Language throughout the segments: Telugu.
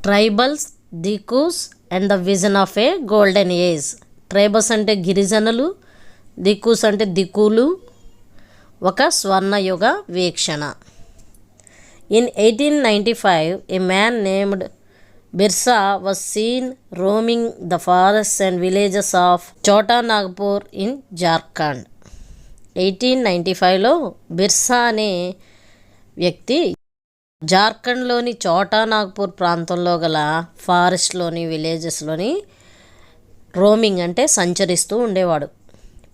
Tribals, dikus and the vision of a golden age. Tribals అంటే గిరిజనులు, దికుస్ అంటే దిక్కులు, ఒక స్వర్ణయుగ వీక్షణ. In 1895 a man named Birsa was seen roaming the forests and villages of Chota Nagpur in Jharkhand. 1895లో బిర్సా అనే వ్యక్తి జార్ఖండ్లోని చోటా నాగ్పూర్ ప్రాంతంలో గల ఫారెస్ట్లోని విలేజెస్లోని రోమింగ్ అంటే సంచరిస్తూ ఉండేవాడు.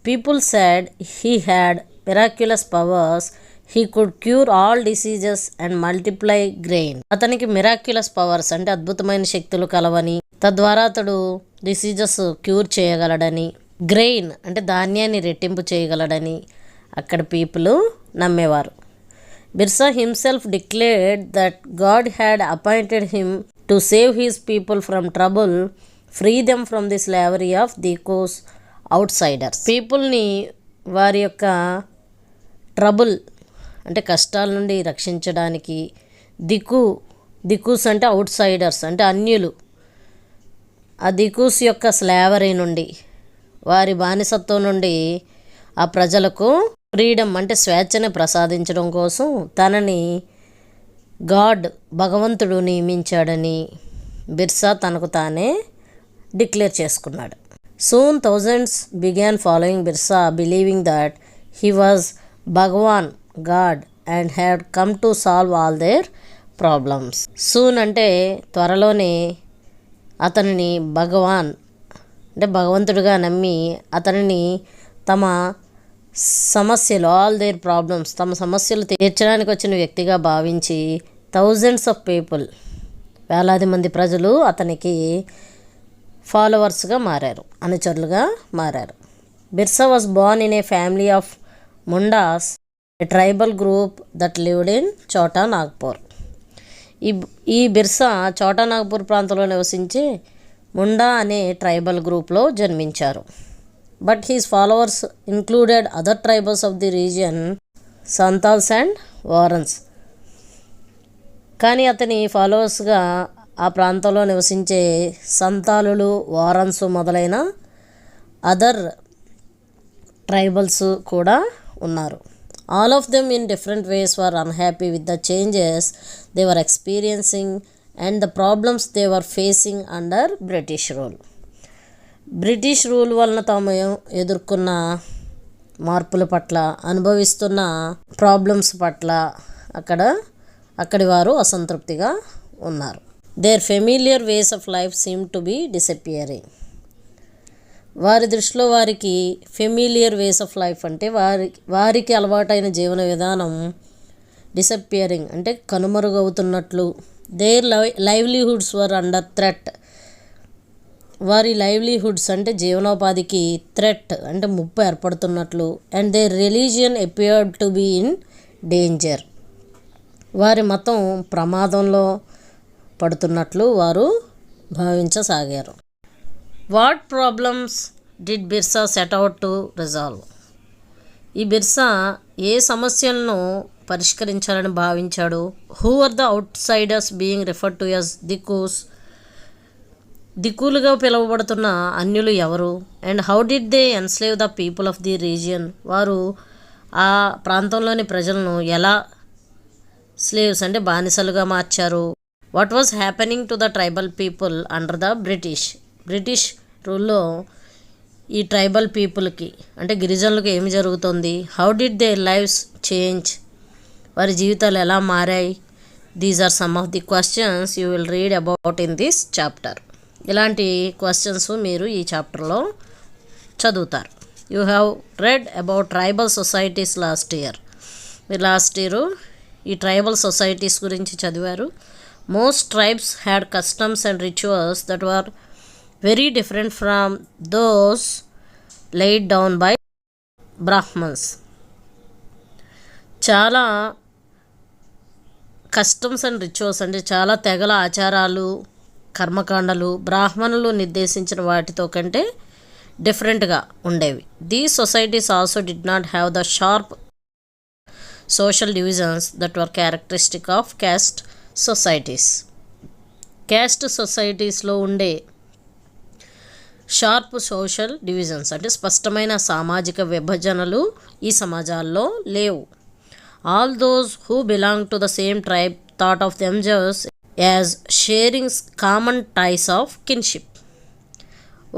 People said he had miraculous powers, he could cure all diseases and multiply grain. అతనికి మిరాక్యులస్ పవర్స్ అంటే అద్భుతమైన శక్తులు కలవని, తద్వారా అతడు డిసీజెస్ క్యూర్ చేయగలడని, గ్రెయిన్ అంటే ధాన్యాన్ని రెట్టింపు చేయగలడని అక్కడ పీపుల్ నమ్మేవారు. Birsa himself declared that God had appointed him to save his people from trouble, free them from the slavery of dikus outsiders. పీపుల్ని వారి యొక్క ట్రబుల్ అంటే కష్టాల నుండి రక్షించడానికి, దికుస్ అంటే అవుట్ సైడర్స్ అంటే అన్యులు, ఆ దికుస్ యొక్క స్లేవరీ నుండి, వారి బానిసత్వం నుండి ఆ ప్రజలకు ఫ్రీడమ్ అంటే స్వేచ్ఛని ప్రసాదించడం కోసం తనని భగవంతుడు నియమించాడని బిర్సా తనకు తానే డిక్లేర్ చేసుకున్నాడు. Soon thousands began following Birsa, believing that he was Bhagwan God and had come to solve all their problems. Soon అంటే త్వరలోనే అతనిని భగవాన్ అంటే భగవంతుడిగా నమ్మి అతనిని తమ సమస్యలు ఆల్ దేర్ ప్రాబ్లమ్స్ తమ సమస్యలు తీర్చడానికి వచ్చిన వ్యక్తిగా భావించి థౌజండ్స్ ఆఫ్ పీపుల్ వేలాది మంది ప్రజలు అతనికి ఫాలోవర్స్గా మారారు, అనుచరులుగా మారారు. Birsa was born in a family of Mundas, a tribal group that lived in Chota Nagpur. ఈ బిర్సా చోటా నాగ్పూర్ ప్రాంతంలో నివసించే ముండా అనే ట్రైబల్ గ్రూప్లో జన్మించారు. But his followers included other tribals of the region, Santhals and Oraons. కానీ అతని ఫాలోవర్స్గా ఆ ప్రాంతంలో నివసించే సంతాలులు, వారన్స్ మొదలైన అదర్ ట్రైబల్స్ కూడా ఉన్నారు. All of them in different ways were unhappy with the changes they were experiencing and the problems they were facing under British rule. British rule వలన తాము ఎదుర్కొన్న మార్పుల పట్ల, అనుభవిస్తున్న ప్రాబ్లమ్స్ పట్ల అక్కడి వారు అసంతృప్తిగా ఉన్నారు. Their familiar ways of life seem to be disappearing. వారి దృష్టిలో వారికి ఫెమిలియర్ వేస్ ఆఫ్ లైఫ్ అంటే వారికి అలవాటైన జీవన విధానం డిసపియరింగ్ అంటే కనుమరుగవుతున్నట్లు. Their livelihoods were under threat. వారి లైవ్లీహుడ్స్ అంటే జీవనోపాధికి థ్రెట్ అంటే ముప్పు ఏర్పడుతున్నట్లు. And their religion appeared to be in danger. వారి మతం ప్రమాదంలో పడుతున్నట్లు వారు భావించసాగారు. What problems did Birsa set out to resolve? ఈ బిర్సా ఏ సమస్యలను పరిష్కరించాలని భావించాడు? హూ ఆర్ ద అవుట్ సైడర్స్ being referred to as dikus? దిక్కులుగా పిలువబడుతున్న అన్యులు ఎవరు? And how did they enslave the people of the region? వారు ఆ ప్రాంతంలోని ప్రజలను ఎలా స్లేవ్స్ అంటే బానిసలుగా మార్చారు? What was happening to the tribal people under the British రూల్లో ఈ ట్రైబల్ పీపుల్కి అంటే గిరిజనులకు ఏమి జరుగుతుంది? How did their lives change? వారి జీవితాలు ఎలా మారాయి? These are some of the questions you will read about in this chapter. ఇలాంటి క్వశ్చన్స్ మీరు ఈ చాప్టర్లో చదువుతారు. You have read about tribal societies last year. మీరు లాస్ట్ ఇయర్ ఈ ట్రైబల్ సొసైటీస్ గురించి చదివారు. Most tribes had customs and rituals that were very different from those laid down by Brahmans. చాలా కస్టమ్స్ అండ్ రిచువల్స్ అంటే చాలా తెగల ఆచారాలు, కర్మకాండలు బ్రాహ్మణులు నిర్దేశించిన వాటితో కంటే డిఫరెంట్గా ఉండేవి. These societies also did not have the sharp social divisions that were characteristic of caste societies. Caste సొసైటీస్లో ఉండే షార్ప్ సోషల్ డివిజన్స్ అంటే స్పష్టమైన సామాజిక విభజనలు ఈ సమాజాల్లో లేవు. All those who belong to the same tribe thought of themselves as sharing common ties of kinship.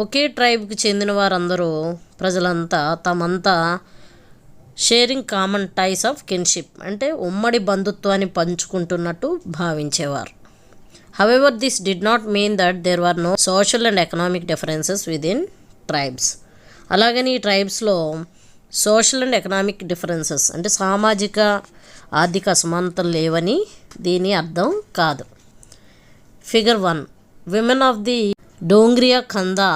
ఒకే ట్రైబ్కి చెందిన వారందరూ ప్రజలంతా తమంతా sharing common ties of kinship అంటే ఉమ్మడి బంధుత్వాన్ని పంచుకుంటున్నట్టు భావించేవారు. However, this did not mean that there were no social and economic differences within tribes. అలాగని ఈ ట్రైబ్స్లో సోషల్ అండ్ ఎకనామిక్ డిఫరెన్సెస్ అంటే సామాజిక ఆర్థిక అసమానతలు లేవని దీని అర్థం కాదు. Figure 1. Women of the Dongria Kandha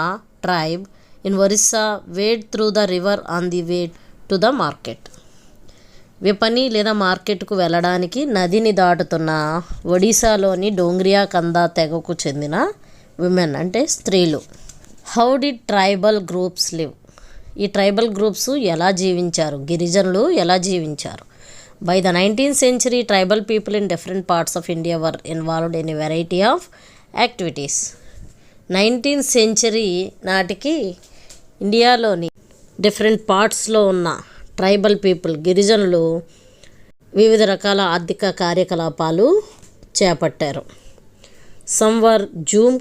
tribe in Orissa waded through the river on the way to the market. విపణి లేదా మార్కెట్కు వెళ్ళడానికి నదిని దాటుతున్న ఒడిశాలోని డోంగ్రియా కందా తెగకు చెందిన విమెన్ అంటే స్త్రీలు. How did tribal groups live? ఈ ట్రైబల్ గ్రూప్స్ ఎలా జీవించారు, గిరిజనులు ఎలా జీవించారు? By the 19th century, tribal people in different parts of India were involved in a variety of activities. 19th century నాటికి ఇండియాలోని డిఫరెంట్ పార్ట్స్లో ఉన్న ట్రైబల్ పీపుల్ గిరిజనులు వివిధ రకాల ఆర్థిక కార్యకలాపాలు చేపట్టారు. సమ్ వర్ జూమ్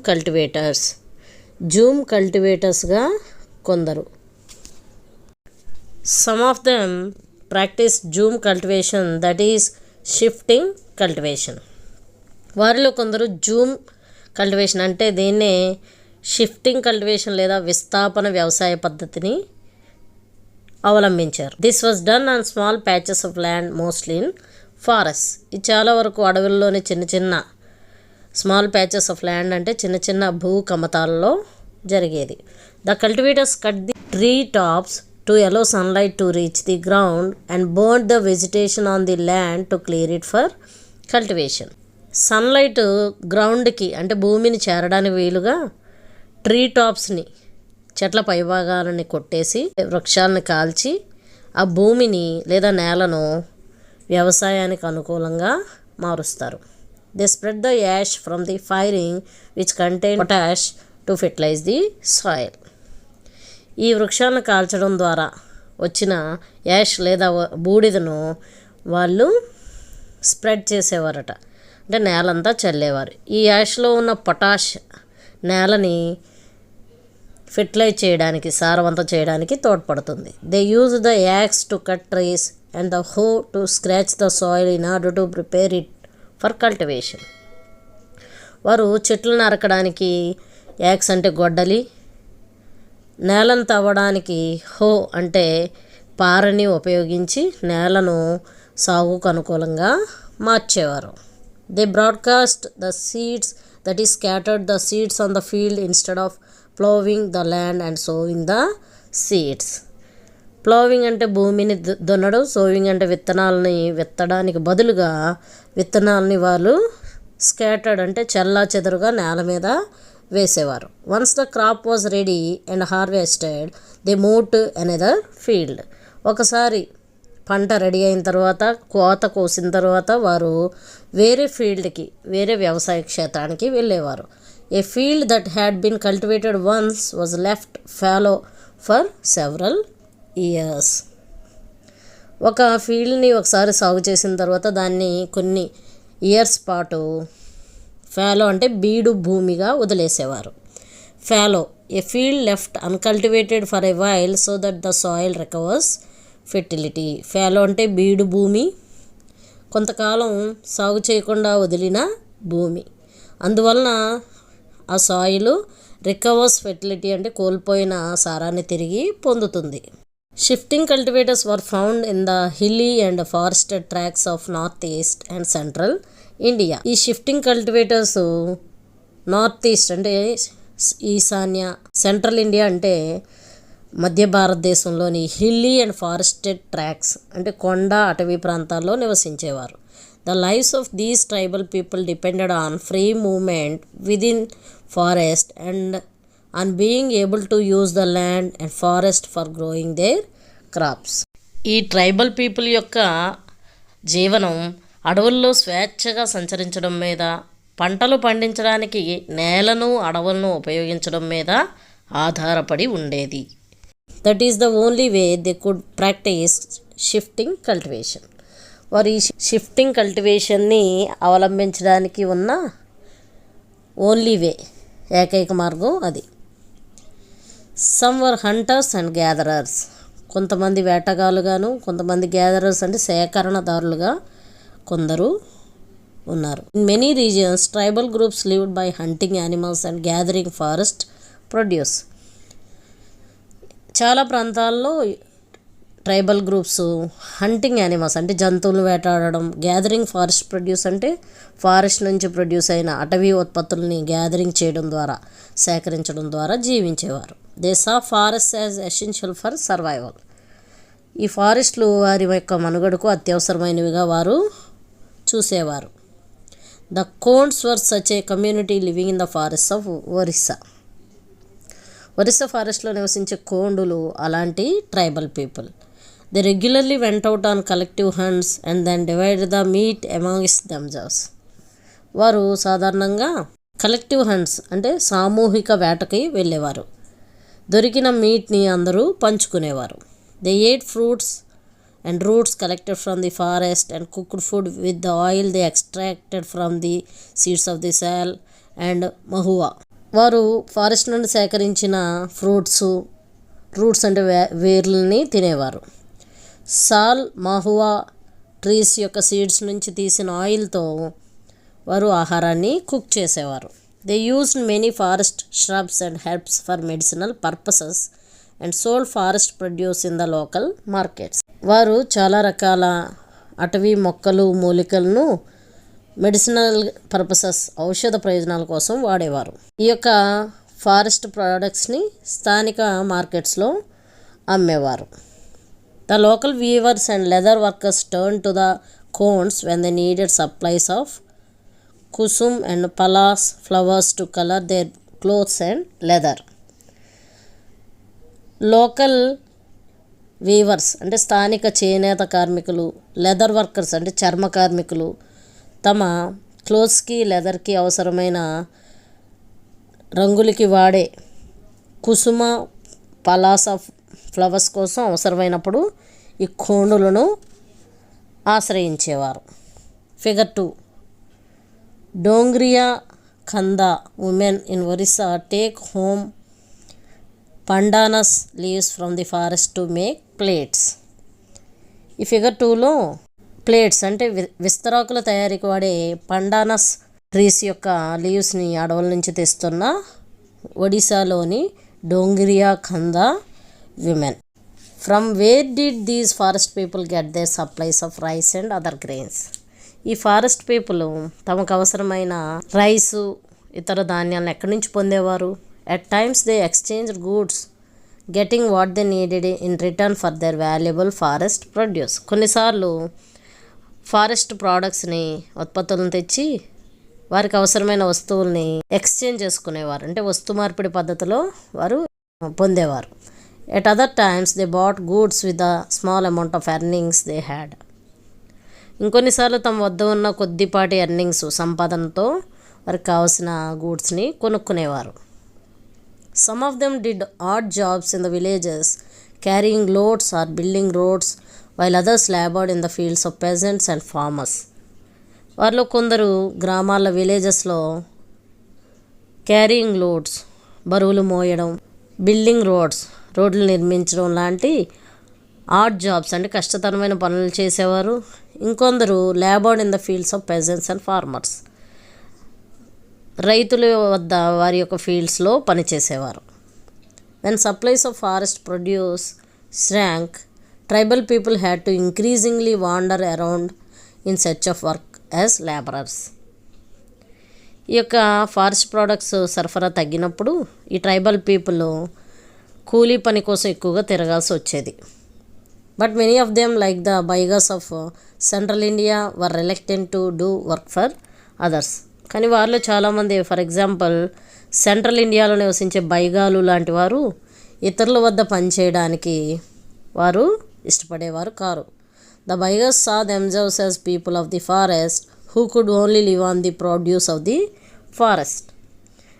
కల్టివేటర్స్గా కొందరు. Some of them practice Zoom cultivation that is shifting cultivation. వారిలో కొందరు జూమ్ కల్టివేషన్ అంటే దీన్నే షిఫ్టింగ్ కల్టివేషన్ లేదా విస్థాపన వ్యవసాయ పద్ధతిని అవలంబించారు. This was done on small patches of land mostly in forest. ఇది చాలా వరకు అడవుల్లోని చిన్న చిన్న స్మాల్ ప్యాచెస్ ఆఫ్ ల్యాండ్ అంటే చిన్న చిన్న భూ కమతాలలో జరిగేది. The cultivators cut the tree tops to allow sunlight to reach the ground and burn the vegetation on the land to clear it for cultivation. Sunlight గ్రౌండ్కి అంటే భూమిని చేరడానికి వీలుగా ట్రీ టాప్స్ని చెట్ల పైభాగాలని కొట్టేసి వృక్షాలను కాల్చి ఆ భూమిని లేదా నేలను వ్యవసాయానికి అనుకూలంగా మారుస్తారు. They spread the ash from the firing which contain potash to fertilise the soil. ఈ వృక్షాలను కాల్చడం ద్వారా వచ్చిన యాష్ లేదా బూడిదను వాళ్ళు స్ప్రెడ్ చేసేవారట, అంటే నేలంతా చల్లేవారు. ఈ యాష్లో ఉన్న పొటాష్ నేలని ఫెర్టిలైజ్ చేయడానికి, సారవంతం చేయడానికి తోడ్పడుతుంది. They use the axe to cut trees and the hoe to scratch the soil in order to prepare it for cultivation. వారు చెట్లను నరకడానికి యాక్స్ అంటే గొడ్డలి, నేలను తవ్వడానికి హో అంటే పారని ఉపయోగించి నేలను సాగుకు అనుకూలంగా మార్చేవారు. They broadcast the seeds that is scattered the seeds on the field instead of ploughing the land and sowing the seeds. Ploughing అంటే భూమిని దున్నడం, సోవింగ్ అంటే విత్తనాలని విత్తడానికి బదులుగా విత్తనాలని వాళ్ళు స్కాటర్డ్ అంటే చెల్లా చెదరుగా నేల మీద వేసేవారు. Once the crop was ready and harvested they move to another field. ఒకసారి పంట రెడీ అయిన తర్వాత, కోత కోసిన తర్వాత వారు వేరే ఫీల్డ్కి, వేరే వ్యవసాయ క్షేత్రానికి వెళ్ళేవారు. A field that had been cultivated once was left fallow for several years. ఒక ఫీల్డ్ని ఒకసారి సాగు చేసిన తర్వాత దాన్ని కొన్ని ఇయర్స్ పాటు ఫాలో అంటే బీడు భూమిగా వదిలేసేవారు. Fallow a field left uncultivated for a while so that the soil recovers fertility. Fallow అంటే బీడు భూమి, కొంతకాలం సాగు చేయకుండా వదిలిన భూమి. అందువలన ఆ సాయిల్ రికవర్స్ ఫెర్టిలిటీ అంటే కోల్పోయిన సారాన్ని తిరిగి పొందుతుంది. Shifting cultivators were found in the hilly and forested tracks of north east and central India. ఈ షిఫ్టింగ్ కల్టివేటర్స్ నార్త్ ఈస్ట్ అంటే ఈశాన్య, సెంట్రల్ ఇండియా అంటే మధ్య భారతదేశంలోని హిల్లీ అండ్ ఫారెస్టెడ్ ట్రాక్స్ అంటే కొండ అటవీ ప్రాంతాల్లో నివసించేవారు. The lives of these tribal people depended on free movement within forest and on being able to use the land and forest for growing their crops. ఈ ట్రైబల్ పీపుల్ యొక్క జీవనం అడవుల్లో స్వేచ్ఛగా సంచరించడం మీద పంటలు పండించడానికి నేలను అడవులను ఉపయోగించడం మీద ఆధారపడి ఉండేది. That is the only way they could practice shifting cultivation. వారు ఈ షిఫ్టింగ్ కల్టివేషన్ని అవలంబించడానికి ఉన్న ఓన్లీ వే, ఏకైక మార్గం అది. Some were hunters and gatherers. కొంతమంది వేటగాళ్ళుగాను, కొంతమంది గ్యాదరర్స్ అంటే సేకరణదారులుగా కొందరు ఉన్నారు. In many regions tribal groups lived by hunting animals and gathering forest produce. చాలా ప్రాంతాల్లో ట్రైబల్ గ్రూప్స్ హంటింగ్ యానిమల్స్ అంటే జంతువులు వేటాడడం, గ్యాదరింగ్ ఫారెస్ట్ ప్రొడ్యూస్ అంటే ఫారెస్ట్ నుంచి ప్రొడ్యూస్ అయిన అటవీ ఉత్పత్తుల్ని గ్యాదరింగ్ చేయడం ద్వారా, సేకరించడం ద్వారా జీవించేవారు. They saw forest as essential for survival. ఈ ఫారెస్ట్లు వారి యొక్క మనుగడకు అత్యవసరమైనవిగా వారు చూసేవారు. The Khonds were such a community living in the forest of Orissa. Orissa ఫారెస్ట్లో నివసించే కోండులు అలాంటి tribal people. They regularly went out on collective hunts and then divide the meat amongst themselves. వారు సాధారణంగా కలెక్టివ్ హంట్స్ అంటే సామూహిక వేటకి వెళ్ళేవారు. దొరికిన మీట్ని అందరూ పంచుకునేవారు. They ate fruits and roots collected from the forest and cooked food with the oil they extracted from the seeds of the sal and mahua. వారు ఫారెస్ట్ నుండి సేకరించిన రూట్స్ అంటే వేర్లని తినేవారు. సాల్, మహువా ట్రీస్ యొక్క సీడ్స్ నుంచి తీసిన ఆయిల్తో వారు ఆహారాన్ని కుక్ చేసేవారు. They used many forest shrubs and herbs for medicinal purposes and sold forest produce in the local markets. వారు చాలా రకాల అటవీ మొక్కలు, మూలికలను మెడిసినల్ పర్పసెస్ ఔషధ ప్రయోజనాల కోసం వాడేవారు. ఈ యొక్క ఫారెస్ట్ ప్రోడక్ట్స్ని స్థానిక మార్కెట్స్లో అమ్మేవారు. The local weavers and leather workers turn to the Khonds when they needed supplies of kusum and palash flowers to colour their clothes and leather. Local weavers అంటే స్థానిక చేనేత కార్మికులు, లెదర్ వర్కర్స్ అంటే చర్మ కార్మికులు తమ క్లోత్స్కి, లెదర్కి అవసరమైన రంగులకి వాడే కుసుమ, పలాస ఫ్లవర్స్ కోసం అవసరమైనప్పుడు ఈ కోండులను ఆశ్రయించేవారు. Figure 2. Dongria Kandha women in Orissa take home pandanus leaves from the forest to make plates. ఈ ఫిగర్ 2లో ప్లేట్స్ అంటే విస్తరాకుల తయారీకి వాడే పండానస్ ట్రీస్ యొక్క లీవ్స్ని అడవుల నుంచి తెస్తున్న ఒడిశాలోని Dongria Kandha women. From where did these forest people get their supplies of rice and other grains. ఈ ఫారెస్ట్ పీపుల్ తమకు అవసరమైన రైసు, ఇతర ధాన్యాలను ఎక్కడి నుంచి పొందేవారు? At times they exchanged goods, getting what they needed in return for their valuable forest produce. కొన్నిసార్లు ఫారెస్ట్ ప్రోడక్ట్స్ని, ఉత్పత్తులను తెచ్చి వారికి అవసరమైన వస్తువుల్ని ఎక్స్చేంజ్ చేసుకునేవారు, అంటే వస్తు మార్పిడి పద్ధతిలో వారు పొందేవారు. At other times they bought goods with a small amount of earnings they had. ఇంకొన్నిసార్లు తమ వద్ద ఉన్న కొద్దిపాటి సంపాదనతో వారికి కావాల్సిన గూడ్స్ని కొనుక్కునేవారు. Some of them did odd jobs in the villages, carrying loads or building roads, while others labored in the fields of peasants and farmers. వారిలో కొందరు గ్రామాల విలేజెస్లో క్యారింగ్ లోడ్స్, బరువులు మోయడం, బిల్డింగ్ రోడ్లు నిర్మించడం లాంటి ఆడ్ జాబ్స్ అంటే కష్టతరమైన పనులు చేసేవారు. ఇంకొందరు labored in the fields of peasants and farmers, రైతుల వద్ద వారి యొక్క ఫీల్డ్స్లో పనిచేసేవారు. When supplies of forest produce shrank, tribal people had to increasingly wander around in search of work as labourers. ఈ యొక్క ఫారెస్ట్ ప్రోడక్ట్స్ సరఫరా తగ్గినప్పుడు ఈ ట్రైబల్ పీపుల్ కూలీ పని కోసం ఎక్కువగా తిరగాల్సి వచ్చేది. But many of them like the Baigas of central India were reluctant to do work for others. కానీ వారిలో చాలామంది, ఫర్ ఎగ్జాంపుల్ సెంట్రల్ ఇండియాలో నివసించే బైగాలు లాంటి వారు ఇతరుల వద్ద పనిచేయడానికి వారు ఇష్టపడేవారు కారు. The Baigas saw themselves as people of the forest who could only live on the produce of the forest.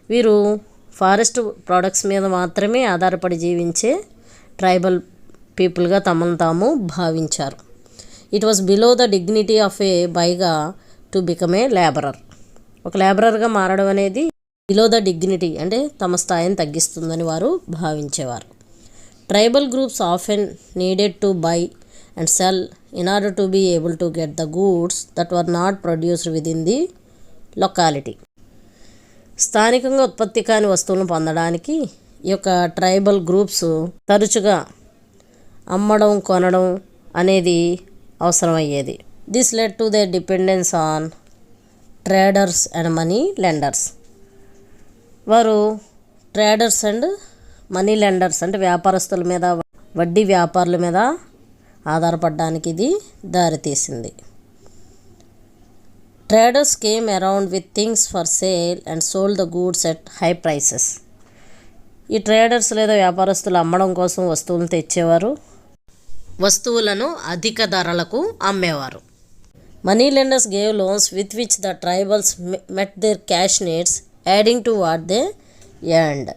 వీరు ఫారెస్ట్ ప్రోడక్ట్స్ మీద మాత్రమే ఆధారపడి జీవించే ట్రైబల్ పీపుల్గా తమను తాము భావించారు. It was below the dignity of a Baiga to become a labourer. ఒక లేబరర్గా మారడం అనేది బిలో ద డిగ్నిటీ అంటే తమ స్థాయిని తగ్గిస్తుందని వారు భావించేవారు. Tribal groups often needed to buy and sell in order to be able to get the goods that were not produced within the locality. స్థానికంగా ఉత్పత్తి కాని వస్తువులను పొందడానికి ఈ యొక్క ట్రైబల్ గ్రూప్స్ తరచుగా అమ్మడం కొనడం అనేది అవసరమయ్యేది. This led to their dependence on traders and money lenders. వారు ట్రేడర్స్ అండ్ మనీ లెండర్స్ అంటే వ్యాపారస్తుల మీద, వడ్డీ వ్యాపారుల మీద ఆధారపడడానికి ఇది దారితీసింది. Traders came around with things for sale and sold the goods at high prices. ఈ ట్రేడర్స్ లేదా వ్యాపారస్తులు అమ్మడం కోసం వస్తువులను తెచ్చేవారు, వస్తువులను అధిక ధరలకు అమ్మేవారు. Money lenders gave loans with which the tribals met their cash needs adding to what they earned.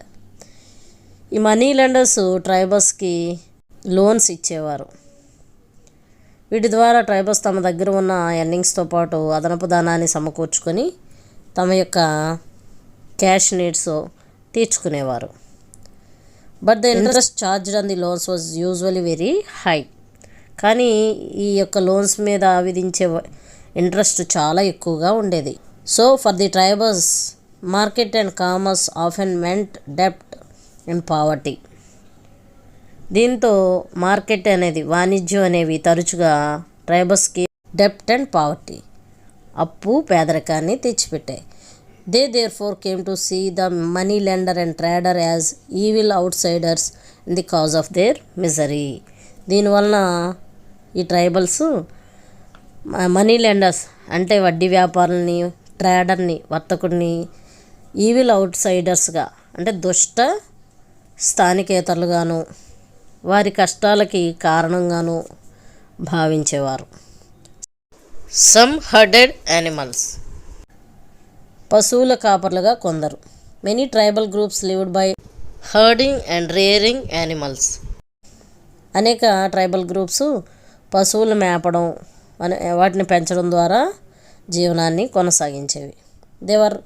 ఈ మనీ లెండర్స్ ట్రైబల్స్కి లోన్స్ ఇచ్చేవారు. వీటి ద్వారా ట్రైబల్స్ తమ దగ్గర ఉన్న ఎర్నింగ్స్తో పాటు అదనపు ధనాన్ని సమకూర్చుకొని తమ యొక్క క్యాష్ నీడ్స్ తీర్చుకునేవారు. But the interest charged on the loans was usually very high. కానీ ఈ యొక్క లోన్స్ మీద విధించే ఇంట్రెస్ట్ చాలా ఎక్కువగా ఉండేది. So for the tribals market and commerce often meant డెప్ట్ అండ్ పావర్టీ. దీంతో మార్కెట్ అనేది, వాణిజ్యం అనేవి తరచుగా ట్రైబల్స్కి డెప్ట్ అండ్ పావర్టీ, అప్పు పేదరికాన్ని తెచ్చిపెట్టాయి. They therefore came to see the money lender and trader as evil అవుట్ సైడర్స్ in the cause of their misery. దీనివలన ఈ ట్రైబల్స్ మనీ లెండర్స్ అంటే వడ్డీ వ్యాపారులని, ట్రేడర్ని, వర్తకుడిని ఈవిల్ అవుట్ సైడర్స్గా అంటే దుష్ట స్థానికేతరులుగాను, వారి కష్టాలకి కారణంగాను భావించేవారు. Some herded animals. పశువుల కాపర్లుగా కొందరు. Many tribal groups lived by herding and rearing animals. అనేక ట్రైబల్ గ్రూప్స్ పశువులు మేపడం, వాటిని పెంచడం ద్వారా జీవనాన్ని కొనసాగించేవి. They were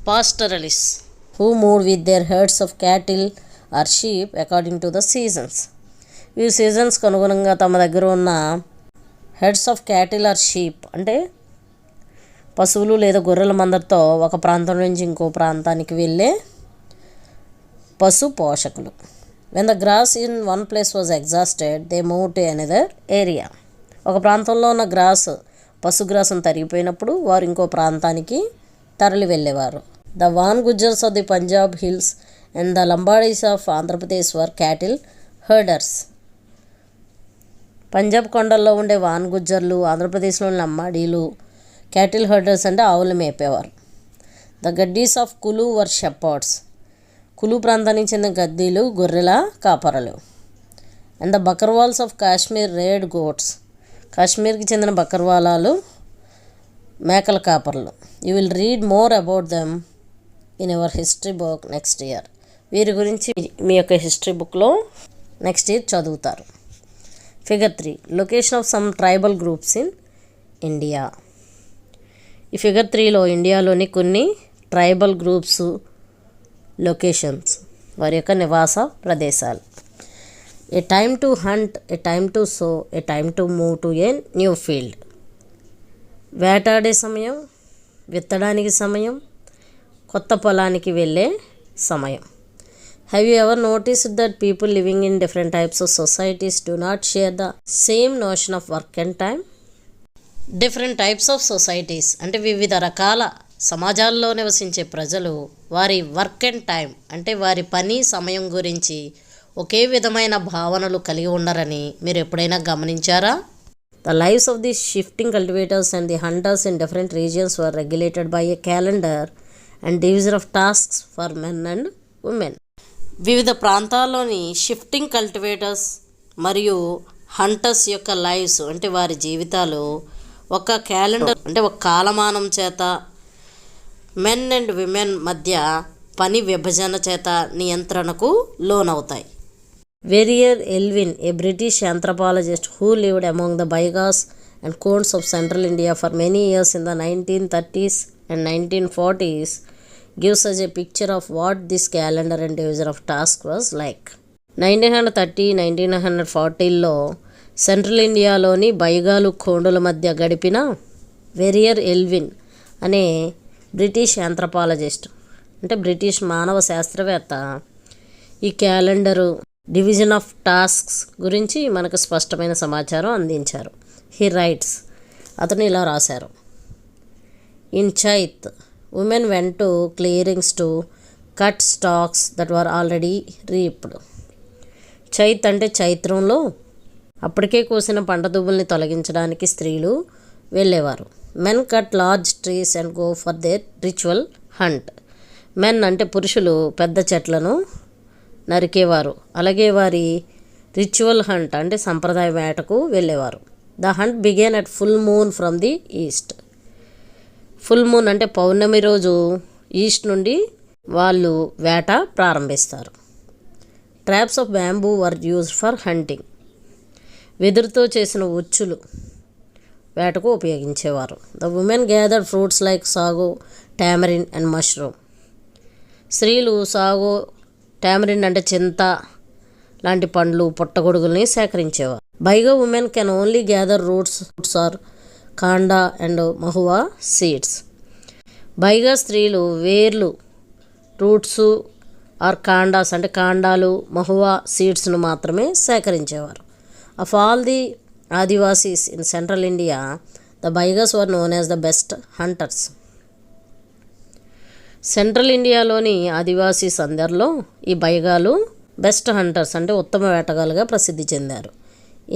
pastoralist who moved with their herds of cattle or sheep according to the seasons. ఈ సీజన్స్కి అనుగుణంగా తమ దగ్గర ఉన్న heads of cattle or sheep అంటే పశువులు లేదా గొర్రెల మందరితో ఒక ప్రాంతం నుంచి ఇంకో ప్రాంతానికి వెళ్ళే పశు పోషకులు. When the grass in one place was exhausted they move to another area. ఒక ప్రాంతంలో ఉన్న పశుగ్రాసం తరిగిపోయినప్పుడు వారు ఇంకో ప్రాంతానికి తరలి వెళ్ళేవారు. The Van Gujjars of the Punjab hills and the Lambadis of Andhra Pradesh were cattle herders. Punjab కొండల్లో ఉండే వాన్ గుజ్జర్లు, ఆంధ్రప్రదేశ్లోని లంబాడీలు క్యాటిల్ హర్డర్స్ అంటే ఆవులు మేపేవారు. The Gaddis of Kulu were shepherds. Kulu ప్రాంతానికి చెందిన గద్దీలు గొర్రెల కాపరలు. And the Bakarwals of Kashmir reared goats. కాశ్మీర్కి చెందిన బకర్వాలాలు మేకల కాపర్లు. You will read more about them in your history book next year. వీరి గురించి మీ యొక్క హిస్టరీ బుక్లో నెక్స్ట్ ఇయర్ చదువుతారు. Figure 3 location of some tribal groups in India. ఈ ఫిగర్ 3లో ఇండియాలోని కొన్ని ట్రైబల్ గ్రూప్స్ లొకేషన్స్, వారి యొక్క నివాస ప్రదేశాలు. A time to hunt, a time to sow, a time to move to a new field. వేటాడే సమయం, విత్తడానికి సమయం, కొత్త పొలానికి వెళ్ళే సమయం. Have you ever noticed that people living in different types of societies do not share the same notion of work and time. Different types of societies అంటే వివిధ రకాల సమాజాల్లో నివసించే ప్రజలు వారి వర్క్ అండ్ టైం అంటే వారి పని సమయం గురించి ఒకే విధమైన భావనలు కలిగి ఉండరని మీరు ఎప్పుడైనా గమనించారా? The lives of the shifting cultivators and the hunters in different regions were regulated by a calendar and division of tasks for men and women. వివిధ ప్రాంతాల్లోని షిఫ్టింగ్ కల్టివేటర్స్ మరియు హంటర్స్ యొక్క లైవ్స్ అంటే వారి జీవితాలు ఒక క్యాలెండర్ అంటే ఒక కాలమానం చేత మెన్ అండ్ విమెన్ మధ్య పని విభజన చేత నియంత్రణకు లోనవుతాయి. Verrier Elwin, a British anthropologist who lived among the Baigas and Konds of central India for many years in the 1930s and 1940s, gives us a picture of what this calendar and division of task was like. 1930-1940లో సెంట్రల్ ఇండియాలోని బైగాలు ఖోండుల మధ్య గడిపిన వెరియర్ ఎల్విన్ అనే బ్రిటిష్ ఆంథ్రపాలజిస్ట్ అంటే బ్రిటిష్ మానవ శాస్త్రవేత్త ఈ క్యాలెండరు డివిజన్ ఆఫ్ టాస్క్స్ గురించి మనకు స్పష్టమైన సమాచారం అందించారు. హీ రైట్స్, అతను ఇలా రాశారు. In Chait women went to clearings to cut stacks that were already reaped. Chait అంటే చైత్రంలో అప్పటికే కోసిన పంట దుబ్బుల్ని తొలగించడానికి స్త్రీలు వెళ్ళేవారు. Men cut large trees and go for their ritual hunt. Men అంటే పురుషులు పెద్ద చెట్లను నరికేవారు, అలాగే వారి రిచువల్ హంట్ అంటే సంప్రదాయ వేటకు వెళ్ళేవారు. The hunt began at full moon from the east. Full moon అంటే పౌర్ణమి రోజు ఈస్ట్ నుండి వాళ్ళు వేట ప్రారంభిస్తారు. Traps of bamboo were used for hunting. వెదురుతో చేసిన ఉచ్చులు వేటకు ఉపయోగించేవారు. The women gathered fruits like sago, tamarind and mushroom. స్త్రీలు సాగో, టామరిన్ అంటే చింత లాంటి పండ్లు, పుట్టగొడుగుల్ని సేకరించేవారు. Baiga women can only gather roots or kanda and mahua seeds. Baiga స్త్రీలు వేర్లు, రూట్స్ ఆర్ కాండాస్ అంటే కాండాలు, మహువా సీడ్స్ను మాత్రమే సేకరించేవారు. Of all the Adivasis in central India, the Baigas were known as the best hunters. Central ఇండియాలోని ఆదివాసీస్ అందరిలో ఈ బైగాలు బెస్ట్ హంటర్స్ అంటే ఉత్తమ వేటగాలుగా ప్రసిద్ధి చెందారు.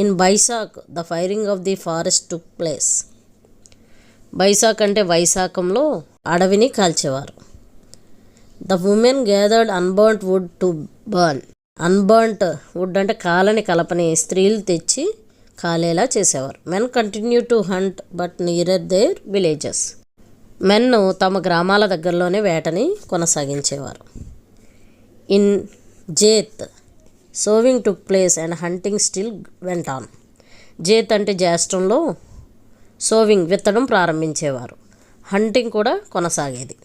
In Baisakh the firing of the forest took place. Baisakh అంటే వైశాఖంలో అడవిని కాల్చేవారు. The women gathered unburnt wood to burn. Unburnt wood అంటే కాలని కలపని స్త్రీలు తెచ్చి కాలేలా చేసేవారు. Men continue to hunt but nearer their villages. Men తమ గ్రామాల దగ్గరలోనే వేటని కొనసాగించేవారు. In Jeth sowing took place and hunting still went on. Jeth అంటే జ్యేష్ఠంలో సోవింగ్ విత్తడం ప్రారంభించేవారు, హంటింగ్ కూడా కొనసాగేది.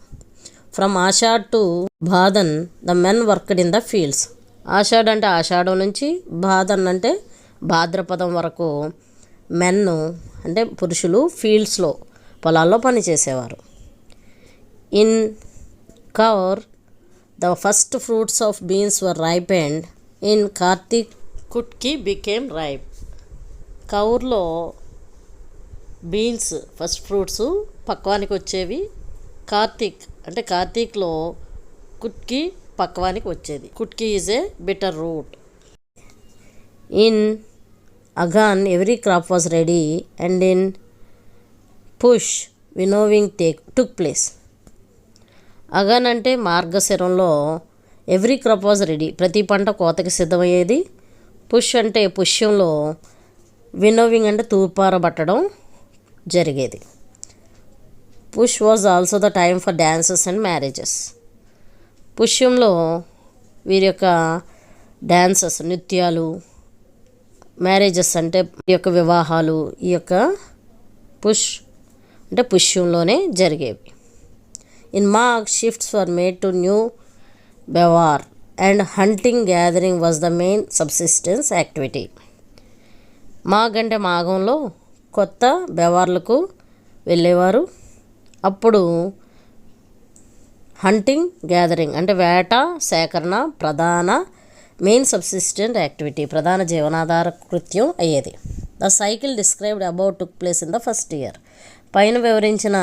From Ashadh to బాదన్ the men worked in the fields. Ashadh అంటే ఆషాఢం నుంచి బాదన్ అంటే భాద్రపదం వరకు మెన్ అంటే పురుషులు ఫీల్డ్స్లో పొలాల్లో పనిచేసేవారు. In Kuar the first fruits of beans were ripened. In Kartik kutki became ripe. కౌర్లో బీన్స్ ఫస్ట్ ఫ్రూట్స్ పక్వానికి వచ్చేవి. కార్తీక్ అంటే కార్తీక్లో కుట్కి పక్వానికి వచ్చేది. Kutki is a bitter root. In Aghan every crop was ready and in Push winnowing took place. Aghan అంటే మార్గశిరంలో ఎవ్రీ క్రాప్ వాజ్ రెడీ ప్రతి పంట కోతకి సిద్ధమయ్యేది. పుష్ అంటే పుష్యంలో వినోవింగ్ అంటే తూర్పారబట్టడం జరిగేది. Push was also the time for dances and marriages. పుష్యంలో వీరి యొక్క డ్యాన్సెస్ నృత్యాలు, మ్యారేజెస్ అంటే ఈ యొక్క వివాహాలు ఈ యొక్క పుష్ అంటే పుష్యంలోనే జరిగేవి. In Magh shifts were made to new bewar and hunting gathering was the main subsistence activity. Magh అంటే మాఘంలో కొత్త బెవార్లకు వెళ్ళేవారు. అప్పుడు హంటింగ్ గ్యాదరింగ్ అంటే వేట సేకరణ ప్రధాన మెయిన్ సబ్సిస్టెంట్ యాక్టివిటీ ప్రధాన జీవనాధార కృత్యం అయ్యేది. The cycle described about took place in the first year. పైన వివరించిన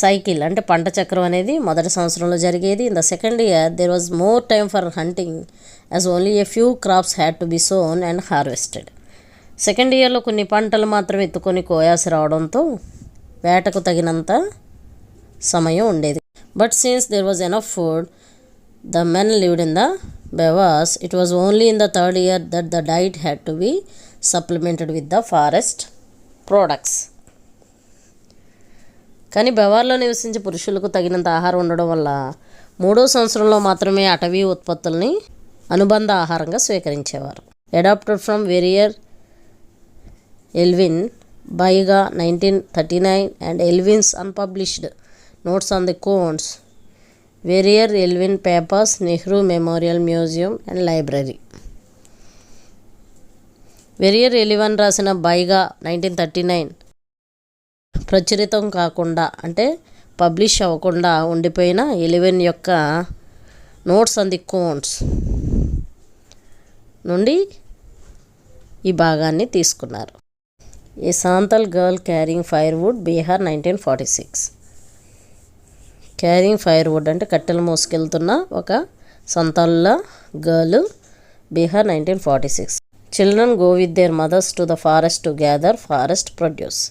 సైకిల్ అంటే పంట చక్రం అనేది మొదటి సంవత్సరంలో జరిగేది. In the second year there was more time for hunting as only a few crops had to be sown and harvested. Second ఇయర్లో కొన్ని పంటలు మాత్రం ఎత్తుకొని కోయాల్సి రావడంతో వేటకు తగినంత సమయం ఉండేది. But since there was enough food the men lived in the bewars. It was only in the third year that the diet had to be supplemented with the forest products. కానీ బెవార్లో నివసించే పురుషులకు తగినంత ఆహారం ఉండడం వల్ల 3వ సంవత్సరంలో మాత్రమే అటవీ ఉత్పత్తుల్ని అనుబంధ ఆహారంగా స్వీకరించేవారు. Adapted from Verrier Elwin Baiga 1939 and Elwin's unpublished notes on the Konds Verrier Elwin papers Nehru Memorial Museum and Library. Verrier Elwin రాసిన బైగా 1939 ప్రచురితం కాకుండా అంటే పబ్లిష్ అవ్వకుండా ఉండిపోయిన ఎలివెన్ యొక్క నోట్స్ ఆన్ ది కోన్స్ నుండి ఈ భాగాన్ని తీసుకున్నారు. A Santhal girl carrying firewood Bihar 1946. Carrying firewood అంటే కట్టెలు మోసుకెళ్తున్న ఒక సంతాల్ల girl Bihar 1946. Children go with their mothers to the forest to gather forest produce.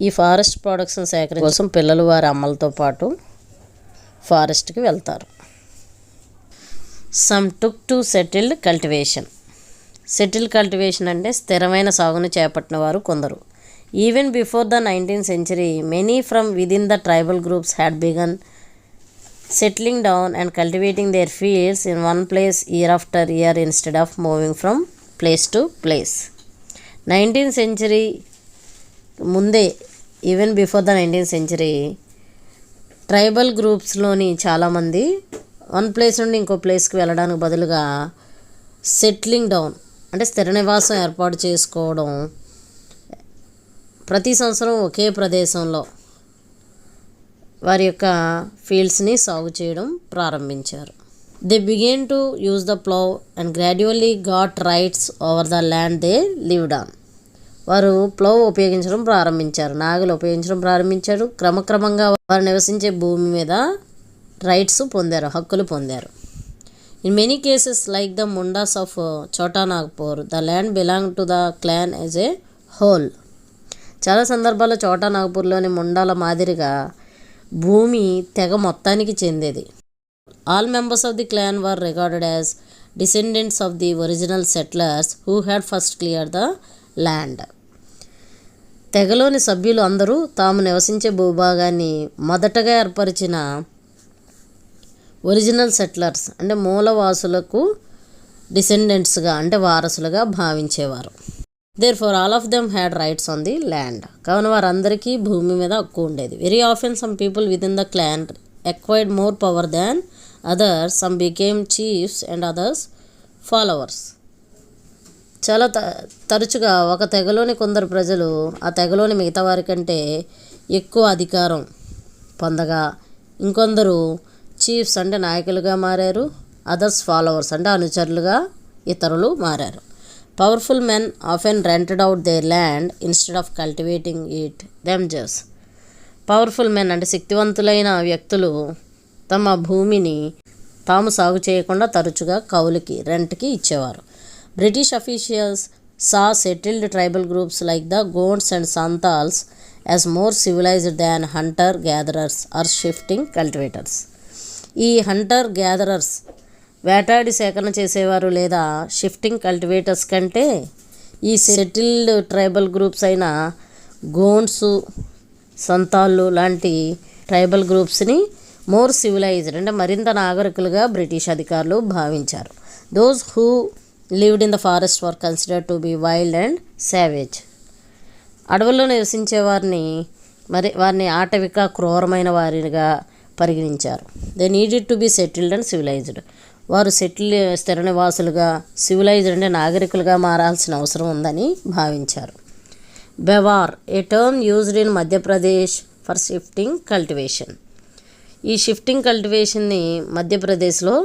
ఈ ఫారెస్ట్ ప్రొడక్ట్స్ని సేకరించడం కోసం పిల్లలు వారి అమ్మలతో పాటు ఫారెస్ట్కి వెళ్తారు. Some took to settled cultivation. Settled cultivation అంటే స్థిరమైన సాగును చేపట్టిన వారు కొందరు. Even before the 19th century, many from within the tribal groups had begun settling down and cultivating their fields in one place year after year instead of moving from place to place. 19th century ముందే even before the 19th century tribal గ్రూప్స్లోని చాలామంది వన్ ప్లేస్ నుండి ఇంకో ప్లేస్కి వెళ్ళడానికి బదులుగా సెటిలింగ్ డౌన్ అంటే స్థిర నివాసం ఏర్పాటు చేసుకోవడం, ప్రతి సంవత్సరం ఒకే ప్రదేశంలో వారి యొక్క ఫీల్డ్స్ని సాగు చేయడం ప్రారంభించారు. They began to use the plough and gradually got rights over the land they lived on. వారు ప్లౌ ఉపయోగించడం ప్రారంభించారు, నాగలు ఉపయోగించడం ప్రారంభించారు. క్రమక్రమంగా వారు నివసించే భూమి మీద రైట్స్ పొందారు, హక్కులు పొందారు. In many cases like the Mundas of Chota Nagpur, the land belong to the clan as a whole. చాలా సందర్భాల్లో చోటా నాగ్పూర్లోని ముండాల మాదిరిగా భూమి తెగ మొత్తానికి చెందేది. All members of the clan were regarded as descendants of the original settlers who had first clear the land. తెగలోని సభ్యులు అందరూ తాము నివసించే భూభాగాన్ని మొదటగా ఏర్పరిచిన ఒరిజినల్ సెటిలర్స్ అంటే మూలవాసులకు డిసెండెంట్స్గా అంటే వారసులుగా భావించేవారు. Therefore all of them had rights on the land. కావున వారందరికీ భూమి మీద హక్కు ఉండేది. Very often some people with in the clan acquired more power than others. Some became chiefs and others followers. చాలా తరచుగా ఒక తెగలోని కొందరు ప్రజలు ఆ తెగలోని మిగతా వారి కంటే ఎక్కువ అధికారం పొందగా ఇంకొందరు చీఫ్స్ అంటే నాయకులుగా మారారు. అదర్స్ ఫాలోవర్స్ అంటే అనుచరులుగా ఇతరులు మారారు. Powerful men often rented out their land instead of cultivating it themselves. Powerful men అంటే శక్తివంతులైన వ్యక్తులు తమ భూమిని తాము సాగు చేయకుండా తరచుగా కౌలుకి రెంట్కి ఇచ్చేవారు. British officials saw settled tribal groups like the Gonds and Santals as more civilized than hunter-gatherers or shifting cultivators. ఈ హంటర్ గ్యాదరర్స్ వేటాడి సేకరణ చేసేవారు లేదా షిఫ్టింగ్ కల్టివేటర్స్ కంటే ఈ సెటిల్డ్ ట్రైబల్ గ్రూప్స్ అయిన గోండ్సు, సంతాళ్ళు లాంటి ట్రైబల్ గ్రూప్స్ని మోర్ సివిలైజ్డ్ అంటే మరింత నాగరికులుగా బ్రిటిష్ అధికారులు భావించారు. Those who lived in the forest were considered to be wild and savage. అడవుల్లో నివసించే వారిని ఆటవిక క్రూరమైన వారిగా పరిగణించారు. They needed to be settled and civilised. వారు స్థిర నివాసులుగా, సివిలైజ్డ్ అంటే నాగరికులుగా మారాల్సిన అవసరం ఉందని భావించారు. Bewar a term used in Madhya Pradesh for shifting cultivation. ఈ షిఫ్టింగ్ కల్టివేషన్ని మధ్యప్రదేశ్లో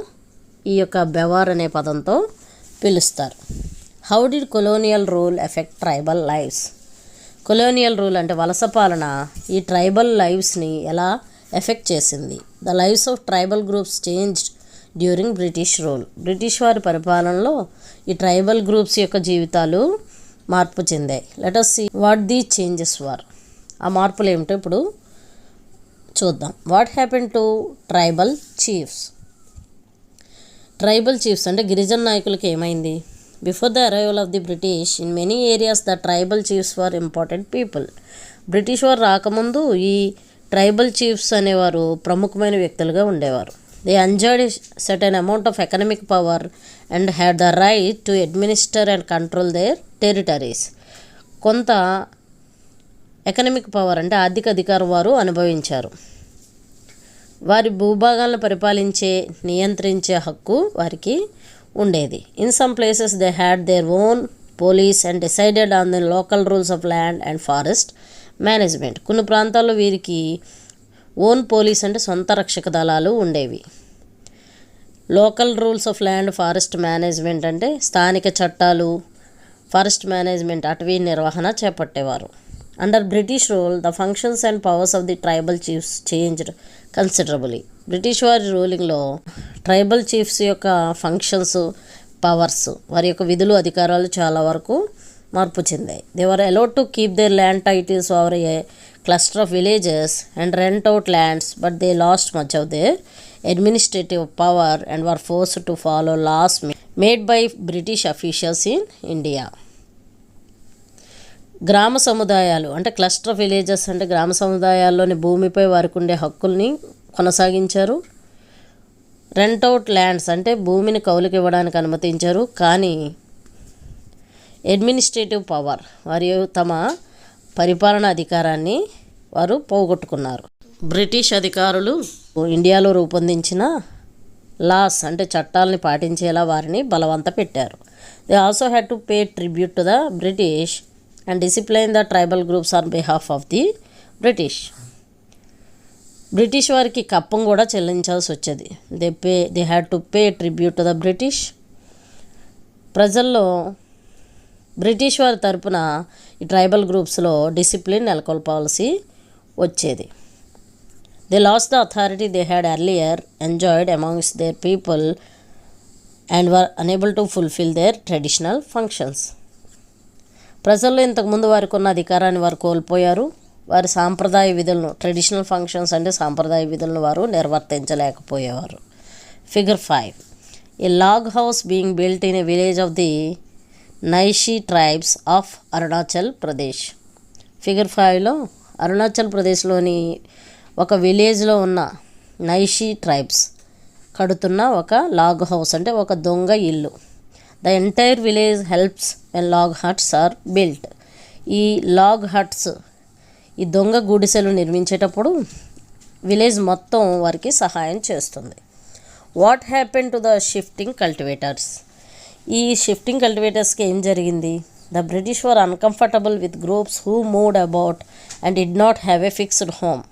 ఈ యొక్క బెవార్ అనే పదంతో పిలుస్తారు. How did colonial rule effect tribal lives. Colonial rule అంటే వలస పాలన ఈ ట్రైబల్ లైవ్స్ని ఎలా ఎఫెక్ట్ చేసింది. The lives of tribal groups changed during British rule. British వారి పరిపాలనలో ఈ ట్రైబల్ గ్రూప్స్ యొక్క జీవితాలు మార్పు చెందాయి. Let us see what the changes were. ఆ మార్పులు ఏమిటో ఇప్పుడు చూద్దాం. What happen to tribal chiefs. Tribal chiefs అంటే గిరిజన నాయకులకి ఏమైంది. Before the arrival of the British in many areas the tribal chiefs were important people. British వారు రాకముందు ఈ ట్రైబల్ చీఫ్స్ అనేవారు ప్రముఖమైన వ్యక్తులుగా ఉండేవారు. They enjoyed certain amount of economic power and had the right to administer and control their territories. కొంత ఎకనమిక్ పవర్ అంటే ఆర్థిక అధికారం వారు అనుభవించారు. వారి భూభాగాలను పరిపాలించే నియంత్రించే హక్కు వారికి ఉండేది. In some places they had their own police and decided on the local rules of land and forest management. కొన్ని ప్రాంతాల్లో వీరికి ఓన్ పోలీస్ అంటే సొంత రక్షక దళాలు ఉండేవి. Local rules of land forest management అంటే స్థానిక చట్టాలు, ఫారెస్ట్ మేనేజ్మెంట్ అటవీ నిర్వహణ చేపట్టేవారు. Under British rule the functions and powers of the tribal chiefs changed considerably. British వారి రూలింగ్లో ట్రైబల్ చీఫ్స్ యొక్క ఫంక్షన్స్, పవర్స్, వారి యొక్క విధులు, అధికారాలు చాలా వరకు మార్పు చెందాయి. They were allowed to keep their land titles over a cluster of villages and rent out lands, but they lost much of there administrative power and were forced to follow laws made by British officials in India. గ్రామ సముదాయాలు అంటే క్లస్టర్ ఆఫ్ విలేజెస్ అంటే గ్రామ సముదాయాల్లోని భూమిపై వారికి ఉండే హక్కుల్ని కొనసాగించారు. రెంట్ అవుట్ ల్యాండ్స్ అంటే భూమిని కౌలుకి ఇవ్వడానికి అనుమతించారు. కానీ అడ్మినిస్ట్రేటివ్ పవర్, వారి తమ పరిపాలన అధికారాన్ని వారు పోగొట్టుకున్నారు. బ్రిటిష్ అధికారులు ఇండియాలో రూపొందించిన లాస్ అంటే చట్టాలని పాటించేలా వారిని బలవంత పెట్టారు. They also had to pay tribute to the British and discipline the tribal groups on behalf of the British. British వారికి కప్పం కూడా చెల్లించాల్సి వచ్చేది. They had to pay tribute to the British. ప్రజల్లో బ్రిటిష్ వారి తరపున ఈ ట్రైబల్ గ్రూప్స్లో డిసిప్లిన్ నెలకొల్పాల్సి వచ్చేది. They lost the authority they had earlier enjoyed amongst their people and were unable to fulfil their traditional functions. ప్రజల్లో ఇంతకుముందు వారికి ఉన్న అధికారాన్ని వారు కోల్పోయారు. వారి సాంప్రదాయ విధులను, ట్రెడిషనల్ ఫంక్షన్స్ అంటే సాంప్రదాయ విధులను వారు నిర్వర్తించలేకపోయేవారు. Figure 5. A log house being built in a village of the Nyishi tribes of Arunachal Pradesh. Figure 5లో అరుణాచల్ ప్రదేశ్లోని ఒక విలేజ్లో ఉన్న నైషీ ట్రైబ్స్ కడుతున్న ఒక లాగ్ హౌస్ అంటే ఒక దొంగ ఇల్లు. The entire village helps when log huts are built. ఈ లాగ్ హట్స్, ఈ దొంగ గుడిసెలు నిర్మించేటప్పుడు విలేజ్ మొత్తం వారికి సహాయం చేస్తుంది. What happen to the shifting cultivators. ఈ షిఫ్టింగ్ కల్టివేటర్స్కి ఏం జరిగింది? The British were uncomfortable with groups who moved about and did not have a fixed home.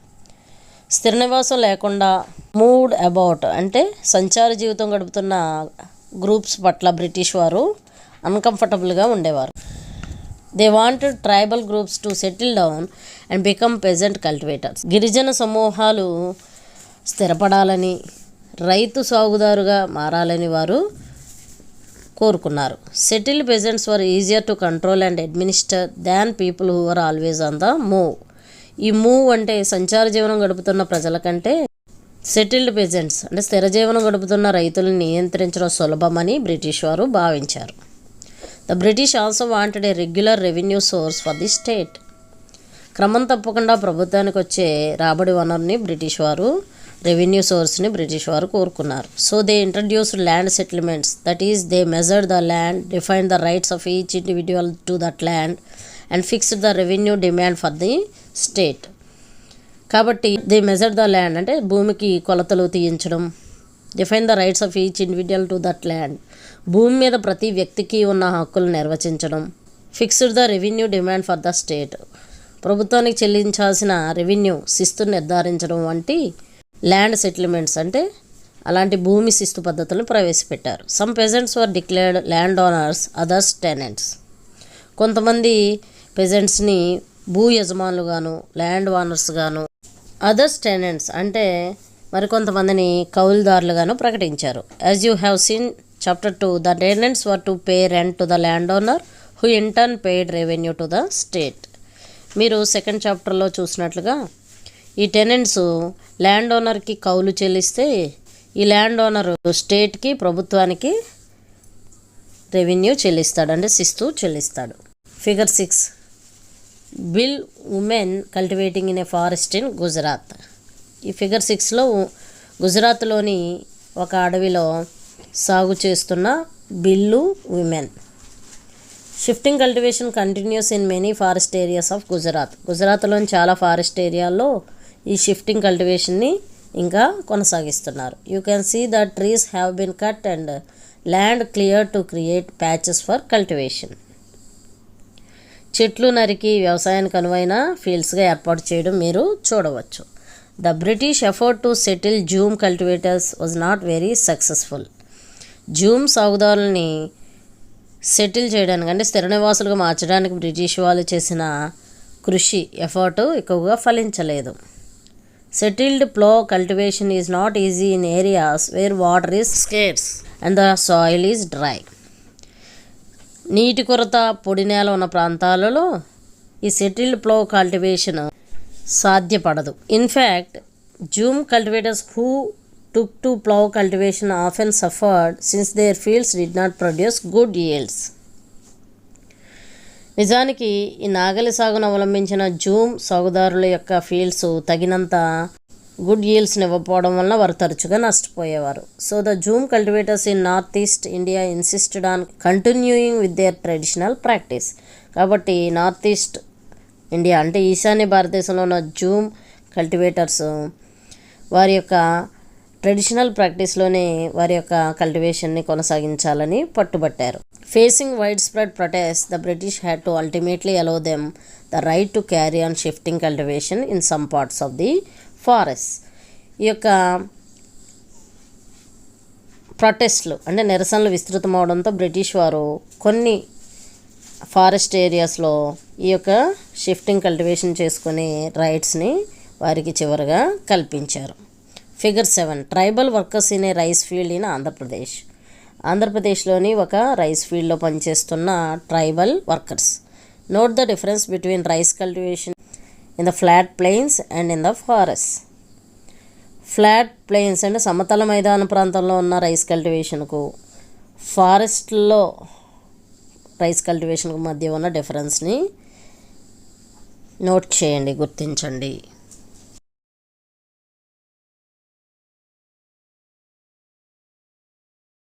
స్థిర నివాసం లేకుండా మూవ్డ్ అబౌట్ అంటే సంచార జీవితం గడుపుతున్న గ్రూప్స్ పట్ల బ్రిటిష్ వారు అన్కంఫర్టబుల్గా ఉండేవారు. They wanted tribal groups to settle down and become peasant cultivators. గిరిజన సమూహాలు స్థిరపడాలని, రైతు సాగుదారుగా మారాలని వారు కోరుకున్నారు. Settled peasants were easier to control and administer than people who are always on the move. ఈ మూవ్ అంటే సంచార జీవనం గడుపుతున్న ప్రజల కంటే సెటిల్డ్ పెజెంట్స్ అంటే స్థిర జీవనం గడుపుతున్న రైతులను నియంత్రించడం సులభమని బ్రిటిష్ వారు భావించారు. The British also wanted a regular revenue source for the state. క్రమం తప్పకుండా ప్రభుత్వానికి వచ్చే రాబడి వనరుని బ్రిటిష్ వారు, రెవెన్యూ సోర్స్ని బ్రిటిష్ వారు కోరుకున్నారు. So they introduced land settlements, that is they measured the land, defined the rights of each individual to that land and fixed the revenue demand for the state. కాబట్టి దే మెజర్డ్ ద ల్యాండ్ అంటే భూమికి కొలతలు తీయించడం, define the rights of each individual to that land భూమి మీద ప్రతి వ్యక్తికి ఉన్న హక్కులు నిర్వచించడం, fixed the revenue demand for the state ప్రభుత్వానికి చెల్లించాల్సిన రెవెన్యూ శిస్తును నిర్ధారించడం వంటి ల్యాండ్ సెటిల్మెంట్స్ అంటే అలాంటి భూమి శిస్తు పద్ధతులను ప్రవేశపెట్టారు. Some pageants were declared land owners, others tenants. కొంతమంది పెజెంట్స్ని భూ యజమానులుగాను, ల్యాండ్ ఓనర్స్ గాను, అదర్స్ టెనెంట్స్ అంటే మరికొంతమందిని కౌలుదారులుగాను ప్రకటించారు. As you have seen chapter 2, the tenants were to pay rent to the land owner who in turn paid revenue to the state. మీరు సెకండ్ చాప్టర్లో చూసినట్లుగా ఈ టెనెంట్స్ ల్యాండ్ ఓనర్కి కౌలు చెల్లిస్తే ఈ ల్యాండ్ ఓనర్ స్టేట్కి, ప్రభుత్వానికి రెవెన్యూ చెల్లిస్తాడు అంటే శిస్తు చెల్లిస్తాడు. Figure 6. Bhil women cultivating in a forest in Gujarat. ఈ ఫిగర్ 6లో గుజరాత్లోని ఒక అడవిలో సాగు చేస్తున్న Bhil women. Shifting cultivation continues in many forest areas of Gujarat. గుజరాత్లోని చాలా ఫారెస్ట్ ఏరియాల్లో ఈ షిఫ్టింగ్ కల్టివేషన్ని ఇంకా కొనసాగిస్తున్నారు. You can see the trees have been cut and land clear to create patches for cultivation. చెట్లు నరికి వ్యవసాయానికి అనువైన ఫీల్డ్స్గా ఏర్పాటు చేయడం మీరు చూడవచ్చు. The British effort to settle jhum cultivators was not very successful. Jhum సాగుదారుల్ని సెటిల్ చేయడానికి అంటే స్థిర నివాసులుగా మార్చడానికి బ్రిటిష్ వాళ్ళు చేసిన కృషి ఎఫర్ట్ ఎక్కువగా ఫలించలేదు. Settled plough cultivation is not easy in areas where water is scarce and the soil is dry. నీటి కొరత, పొడి నేల ఉన్న ప్రాంతాలలో ఈ సెటిల్డ్ ప్లో కల్టివేషన్ సాధ్యపడదు. In fact jhum cultivators who took to plow cultivation often suffered since their fields did not produce good yields. నిజానికి ఈ నాగలి సాగును అవలంబించిన జూమ్ సాగుదారుల యొక్క ఫీల్డ్స్ తగినంత గుడ్ yieldsని ఇవ్వకపోవడం వల్ల వారు తరచుగా నష్టపోయేవారు. So the jhum cultivators in north east India insisted on continuing with their traditional practice. కాబట్టి నార్త్ ఈస్ట్ ఇండియా అంటే ఈశాన్య భారతదేశంలో ఉన్న జూమ్ కల్టివేటర్స్ వారి యొక్క ట్రెడిషనల్ ప్రాక్టీస్లోనే వారి యొక్క కల్టివేషన్ని కొనసాగించాలని పట్టుబట్టారు. Facing wide spread protest, the British had to ultimately allow them the right to carry on shifting cultivation in some parts of the forest. ఈ యొక్క ప్రొటెస్ట్లు అంటే నిరసనలు విస్తృతమవడంతో బ్రిటిష్ వారు కొన్ని ఫారెస్ట్ ఏరియాస్లో ఈ యొక్క షిఫ్టింగ్ కల్టివేషన్ చేసుకునే రైట్స్ని వారికి చివరిగా కల్పించారు. Figure 7 tribal workers in a rice field in Andhra Pradesh. ఆంధ్రప్రదేశ్లోని ఒక రైస్ ఫీల్డ్లో పనిచేస్తున్న tribal workers. Note the difference between rice cultivation in the flat plains and in the forest. Flat plains అంటే సమతల మైదాన ప్రాంతంలో ఉన్న రైస్ కల్టివేషన్కు, ఫారెస్ట్లో రైస్ కల్టివేషన్కు మధ్య ఉన్న డిఫరెన్స్ని నోట్ చేయండి, గుర్తించండి.